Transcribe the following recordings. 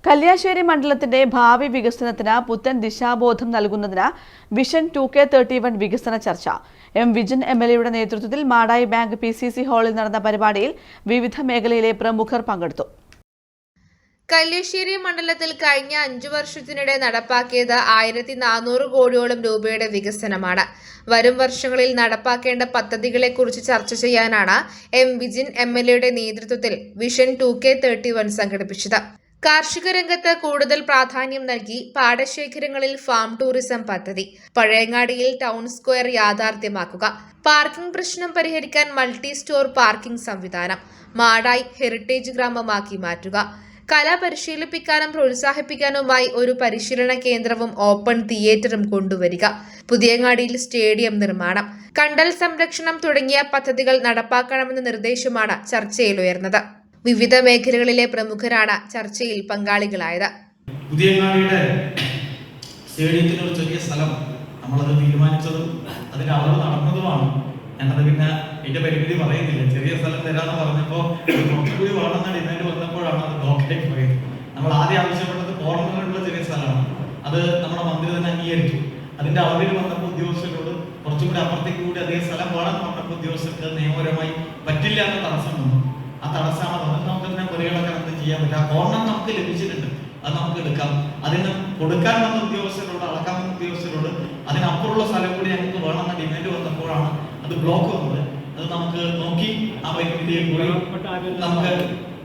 കല്യാശ്ശേരി മണ്ഡലത്തിന്റെ ഭാവി വികസനത്തിന് പുത്തൻ ദിശാബോധം നൽകുന്നതിന് വിഷൻ 2K31 വികസന ചർച്ച എം വിജിൻ എംഎൽഎയുടെ നേതൃത്വത്തിൽ മാടായി ബാങ്ക് PCC ഹാളിൽ നടന്ന പരിപാടിയിൽ വിവിധ മേഖലയിലെ പ്രമുഖർ പങ്കെടുത്തു. കല്യാശ്ശേരി മണ്ഡലത്തിൽ കഴിഞ്ഞ 5 വർഷത്തിനിടെ നടപ്പാക്കിയത് 1400 കോടിയോളം രൂപയുടെ വികസനമാണ്. വരും വർഷങ്ങളിൽ നടപ്പാക്കേണ്ട പദ്ധതികളെക്കുറിച്ച് ചർച്ച ചെയ്യാനാണ് എം വിജിൻ എംഎൽഎയുടെ നേതൃത്വത്തിൽ വിഷൻ 2K31 സംഘടിപ്പിച്ചത്. കാർഷിക രംഗത്ത് കൂടുതൽ പ്രാധാന്യം നൽകി പാടശേഖരങ്ങളിൽ ഫാം ടൂറിസം പദ്ധതി, പഴയങ്ങാടിയിൽ ടൗൺ സ്ക്വയർ യാഥാർത്ഥ്യമാക്കുക, പാർക്കിംഗ് പ്രശ്നം പരിഹരിക്കാൻ മൾട്ടി സ്റ്റോർ പാർക്കിംഗ് സംവിധാനം, മാടായി ഹെറിറ്റേജ് ഗ്രാമമാക്കി മാറ്റുക, കല പരിശീലിപ്പിക്കാനും പ്രോത്സാഹിപ്പിക്കാനുമായി ഒരു പരിശീലന കേന്ദ്രവും ഓപ്പൺ തിയേറ്ററും കൊണ്ടുവരിക, പുതിയങ്ങാടിയിൽ സ്റ്റേഡിയം നിർമ്മാണം, കണ്ടൽ സംരക്ഷണം തുടങ്ങിയ പദ്ധതികൾ നടപ്പാക്കണമെന്ന നിർദ്ദേശമാണ് ചർച്ചയിലുയർന്നത്. വിവിധ മേഖലകളിലെ പ്രമുഖരാണ് ചർച്ചയിൽ പങ്കാളികളായത്. പുതിയങ്ങാടിയുടെ സ്റ്റേഡിയത്തിന് ഒരു ചെറിയ സ്ഥലം നമ്മളത് തീരുമാനിച്ചതും അതിന്റെ അളവ് നടന്നതുമാണ്. ഞാനത് പിന്നെ അതിന്റെ പരിമിതി പറയുന്നില്ല. ചെറിയ സ്ഥലം തരാന്ന് പറഞ്ഞപ്പോൾ കുറച്ചുകൂടി വേണമെന്ന ഡിമാൻഡ് വന്നപ്പോഴാണ് അത് ബ്ലോക്കിലേക്ക് പറയുന്നത്. നമ്മൾ ആദ്യം ആവശ്യപ്പെട്ടത് കോർണറിലുള്ള ചെറിയ സ്ഥലമാണ്. അത് നമ്മുടെ മന്ത്രി തന്നെ അംഗീകരിച്ചു. അതിന്റെ അളവിൽ വന്നപ്പോൾ ഉദ്യോഗസ്ഥരോട് കുറച്ചുകൂടി അപ്പുറത്തേക്ക് കൂടി അധികം സ്ഥലം വേണമെന്ന് പറഞ്ഞപ്പോൾ ഉദ്യോഗസ്ഥർക്ക് നിയമപരമായി പറ്റില്ല എന്ന തടസ്സം വന്നു. ആ തടസ്സമാണ് അത് നമുക്ക് തന്നെ മുറികളൊക്കെ നമുക്ക് ചെയ്യാൻ പറ്റും. ആ കോർണർ നമുക്ക് ലഭിച്ചിട്ടുണ്ട്, അത് നമുക്ക് എടുക്കാം. അതിന് കൊടുക്കാൻ വന്ന ഉദ്യോഗസ്ഥരോട്, അളക്കാൻ വന്ന ഉദ്യോഗസ്ഥരോട് അതിനപ്പുറമുള്ള സ്ഥലം കൂടി ഞങ്ങൾക്ക് വേണമെന്ന ഡിമാൻഡ് വന്നപ്പോഴാണ് അത് ബ്ലോക്ക് വന്നത്. അത് നമുക്ക് നോക്കി ആ പരിമിതിയെ കൂടി നമുക്ക്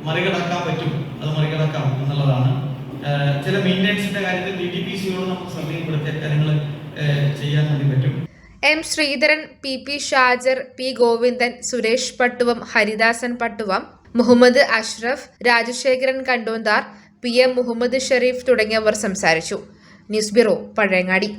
മറികടക്കാൻ പറ്റും, അത് മറികടക്കാം എന്നുള്ളതാണ്. ചില മെയിൻ്റെനൻസിന്റെ കാര്യത്തിൽ DTPCയോട് നമുക്ക് ശ്രദ്ധയിൽപ്പെടുത്തിയ കാര്യങ്ങൾ ചെയ്യാൻ വേണ്ടി പറ്റും. M Sreedharan, PP Shajar, P Govindan, Suresh Pattuvam, Haridasan Pattuvam, Muhammad Ashraf, Rajasekharan Kandonthar, PM Muhammad Shareef തുടങ്ങിയവർ സംസാരിച്ചു. News bureau, Pazhayangadi.